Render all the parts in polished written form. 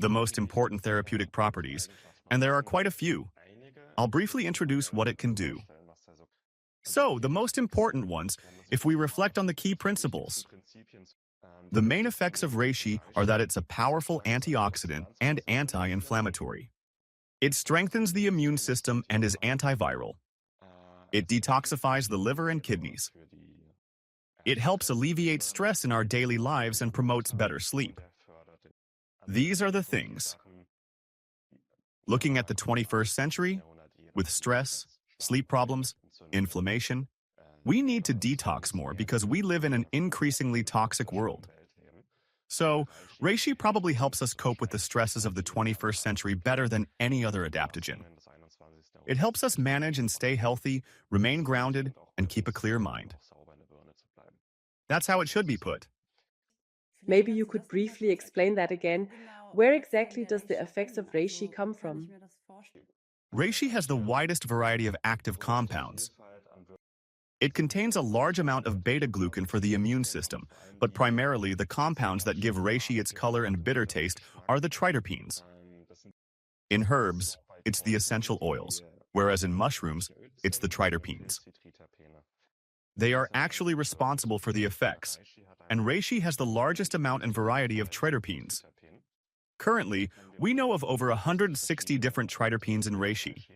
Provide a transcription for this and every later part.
the most important therapeutic properties, and there are quite a few. I'll briefly introduce what it can do. So, the most important ones, if we reflect on the key principles. The main effects of reishi are that it's a powerful antioxidant and anti-inflammatory. It strengthens the immune system and is antiviral. It detoxifies the liver and kidneys. It helps alleviate stress in our daily lives and promotes better sleep. These are the things. Looking at the 21st century, with stress, sleep problems, inflammation, we need to detox more because we live in an increasingly toxic world. So, reishi probably helps us cope with the stresses of the 21st century better than any other adaptogen. It helps us manage and stay healthy, remain grounded, and keep a clear mind. That's how it should be put. Maybe you could briefly explain that again. Where exactly does the effects of reishi come from? Reishi has the widest variety of active compounds. It contains a large amount of beta-glucan for the immune system, but primarily the compounds that give reishi its color and bitter taste are the triterpenes. In herbs, it's the essential oils, whereas in mushrooms, it's the triterpenes. They are actually responsible for the effects, and reishi has the largest amount and variety of triterpenes. Currently, we know of over 160 different triterpenes in reishi,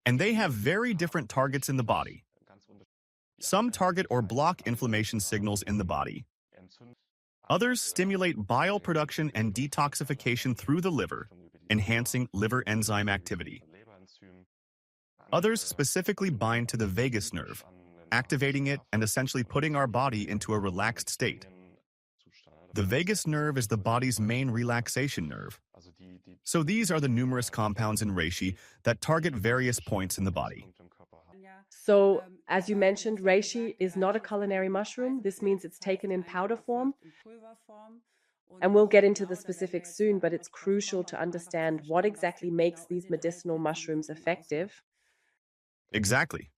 and they have very different targets in the body. Some target or block inflammation signals in the body. Others stimulate bile production and detoxification through the liver, enhancing liver enzyme activity. Others specifically bind to the vagus nerve, activating it and essentially putting our body into a relaxed state. The vagus nerve is the body's main relaxation nerve. So these are the numerous compounds in reishi that target various points in the body. So, as you mentioned, reishi is not a culinary mushroom. This means it's taken in powder form. And we'll get into the specifics soon, but it's crucial to understand what exactly makes these medicinal mushrooms effective. Exactly.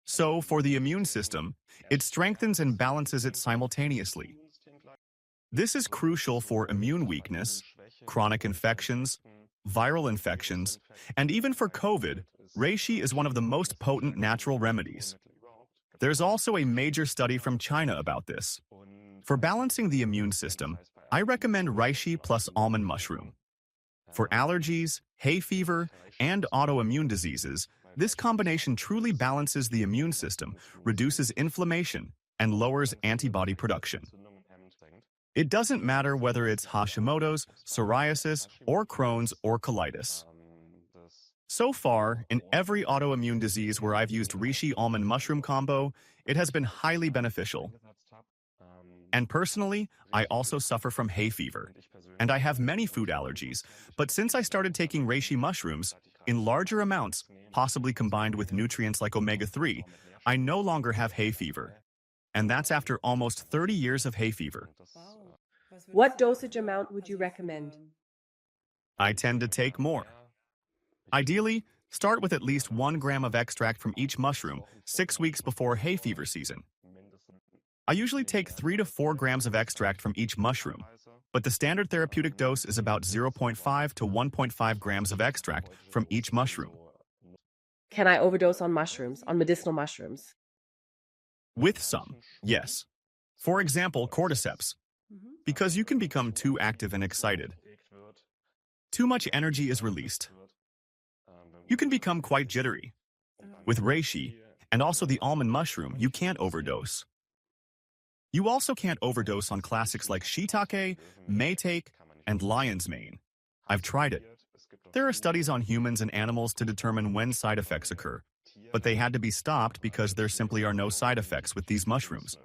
So, for the immune system, it strengthens and balances it simultaneously. This is crucial for immune weakness, chronic infections, viral infections, and even for COVID, reishi is one of the most potent natural remedies. There's also a major study from China about this. For balancing the immune system, I recommend reishi plus almond mushroom. For allergies, hay fever, and autoimmune diseases, this combination truly balances the immune system, reduces inflammation, and lowers antibody production. It doesn't matter whether it's Hashimoto's, psoriasis, or Crohn's, or colitis. So far, in every autoimmune disease where I've used reishi almond mushroom combo, it has been highly beneficial. And personally, I also suffer from hay fever, and I have many food allergies, but since I started taking reishi mushrooms, in larger amounts, possibly combined with nutrients like omega-3, I no longer have hay fever. And that's after almost 30 years of hay fever. What dosage amount would you recommend? I tend to take more. Ideally, start with at least 1 gram of extract from each mushroom 6 weeks before hay fever season. I usually take 3 to 4 grams of extract from each mushroom, but the standard therapeutic dose is about 0.5 to 1.5 grams of extract from each mushroom. Can I overdose on mushrooms, on medicinal mushrooms? With some, yes. For example, cordyceps, because you can become too active and excited. Too much energy is released. You can become quite jittery. With reishi, and also the almond mushroom, you can't overdose. You also can't overdose on classics like shiitake, maitake, and lion's mane. I've tried it. There are studies on humans and animals to determine when side effects occur, but they had to be stopped because there simply are no side effects with these mushrooms.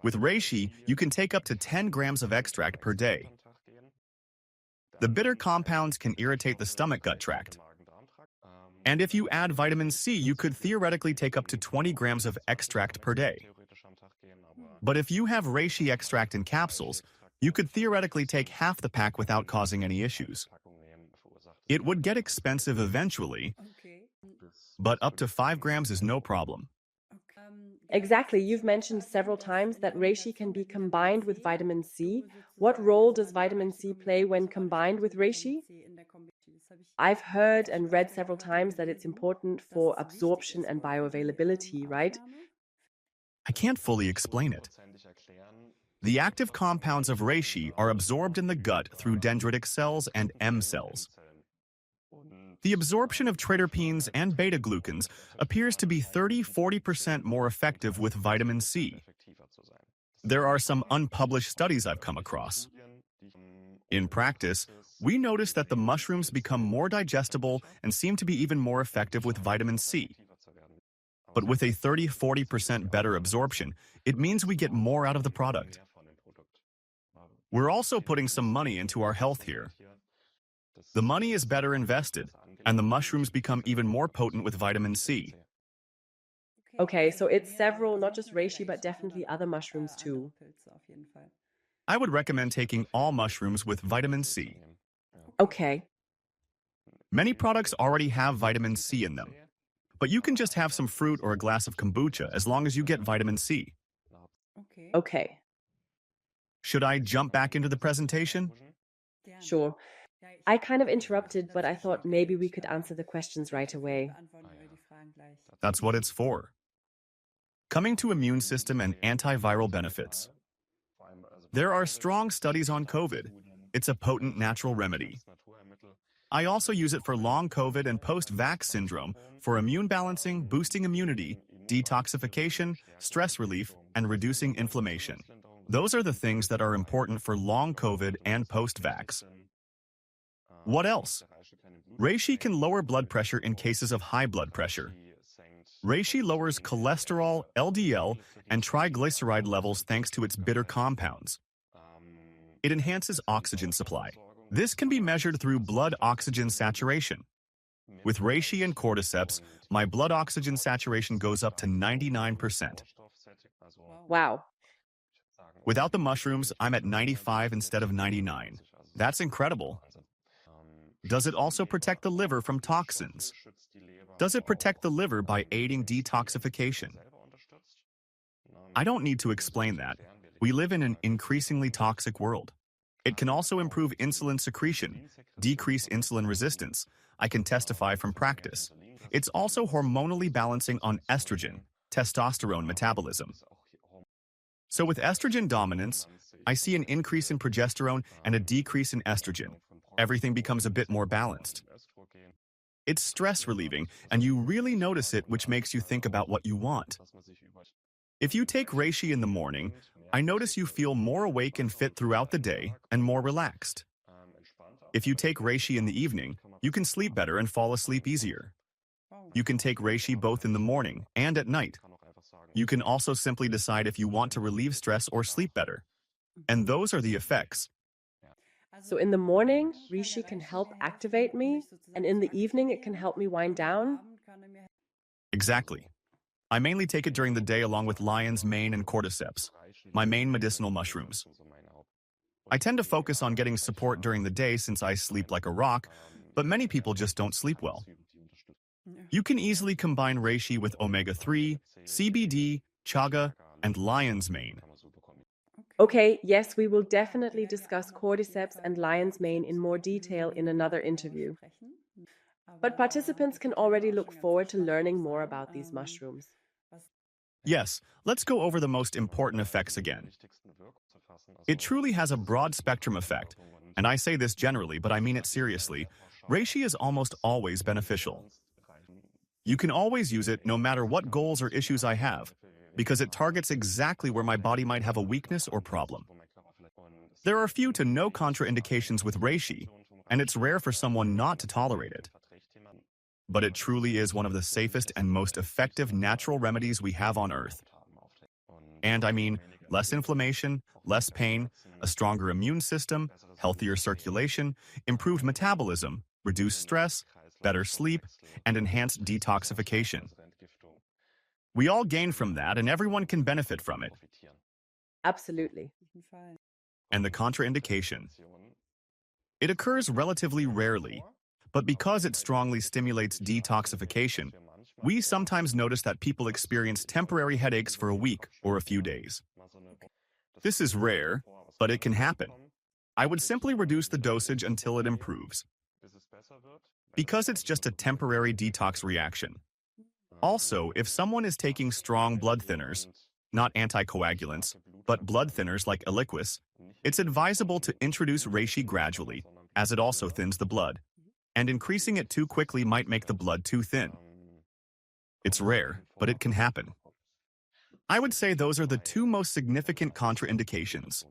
With reishi, you can take up to 10 grams of extract per day. The bitter compounds can irritate the stomach-gut tract. And if you add vitamin C, you could theoretically take up to 20 grams of extract per day. But if you have reishi extract in capsules, you could theoretically take half the pack without causing any issues. It would get expensive eventually, but up to 5 grams is no problem. Exactly. You've mentioned several times that reishi can be combined with vitamin C. What role does vitamin C play when combined with reishi? I've heard and read several times that it's important for absorption and bioavailability, right? I can't fully explain it. The active compounds of reishi are absorbed in the gut through dendritic cells and M cells. The absorption of triterpenes and beta-glucans appears to be 30–40% more effective with vitamin C. There are some unpublished studies I've come across. In practice, we notice that the mushrooms become more digestible and seem to be even more effective with vitamin C. But with a 30–40% better absorption, it means we get more out of the product. We're also putting some money into our health here. The money is better invested, and the mushrooms become even more potent with vitamin C. Okay, so it's several, not just reishi, but definitely other mushrooms too. I would recommend taking all mushrooms with vitamin C. Okay. Many products already have vitamin C in them, but you can just have some fruit or a glass of kombucha as long as you get vitamin C. Okay, Should I jump back into the presentation? sure. I kind of interrupted, but I thought maybe we could answer the questions right away. That's what it's for. Coming to immune system and antiviral benefits. There are strong studies on COVID. It's a potent natural remedy. I also use it for long COVID and post-vax syndrome for immune balancing, boosting immunity, detoxification, stress relief, and reducing inflammation. Those are the things that are important for long COVID and post-vax. What else? Reishi can lower blood pressure in cases of high blood pressure. Reishi lowers cholesterol, LDL, and triglyceride levels thanks to its bitter compounds. It enhances oxygen supply. This can be measured through blood oxygen saturation. With reishi and cordyceps, my blood oxygen saturation goes up to 99%. Wow. Without the mushrooms, I'm at 95 instead of 99. That's incredible. Does it also protect the liver from toxins? Does it protect the liver by aiding detoxification? I don't need to explain that. We live in an increasingly toxic world. It can also improve insulin secretion, decrease insulin resistance. I can testify from practice. It's also hormonally balancing on estrogen, testosterone metabolism. So with estrogen dominance, I see an increase in progesterone and a decrease in estrogen. Everything becomes a bit more balanced. It's stress relieving, and you really notice it, which makes you think about what you want. If you take reishi in the morning, I notice you feel more awake and fit throughout the day and more relaxed. If you take reishi in the evening, you can sleep better and fall asleep easier. You can take reishi both in the morning and at night. You can also simply decide if you want to relieve stress or sleep better. And those are the effects. So in the morning, reishi can help activate me, and in the evening, it can help me wind down. Exactly. I mainly take it during the day along with lion's mane and cordyceps, my main medicinal mushrooms. I tend to focus on getting support during the day since I sleep like a rock, but many people just don't sleep well. You can easily combine reishi with omega-3, CBD, chaga, and lion's mane. Okay, yes, we will definitely discuss cordyceps and lion's mane in more detail in another interview. But participants can already look forward to learning more about these mushrooms. Yes, let's go over the most important effects again. It truly has a broad spectrum effect, and I say this generally, but I mean it seriously. Reishi is almost always beneficial. You can always use it no matter what goals or issues I have, because it targets exactly where my body might have a weakness or problem. There are few to no contraindications with reishi, and it's rare for someone not to tolerate it. But it truly is one of the safest and most effective natural remedies we have on Earth. And I mean, less inflammation, less pain, a stronger immune system, healthier circulation, improved metabolism, reduced stress, better sleep, and enhanced detoxification. We all gain from that, and everyone can benefit from it. Absolutely. And the contraindication. It occurs relatively rarely, but because it strongly stimulates detoxification, We sometimes notice that people experience temporary headaches for a week or a few days. This is rare, but it can happen. I would simply reduce the dosage until it improves, because it's just a temporary detox reaction. Also, if someone is taking strong blood thinners, not anticoagulants, but blood thinners like Eliquis, it's advisable to introduce reishi gradually, as it also thins the blood, and increasing it too quickly might make the blood too thin. It's rare, but it can happen. I would say those are the two most significant contraindications.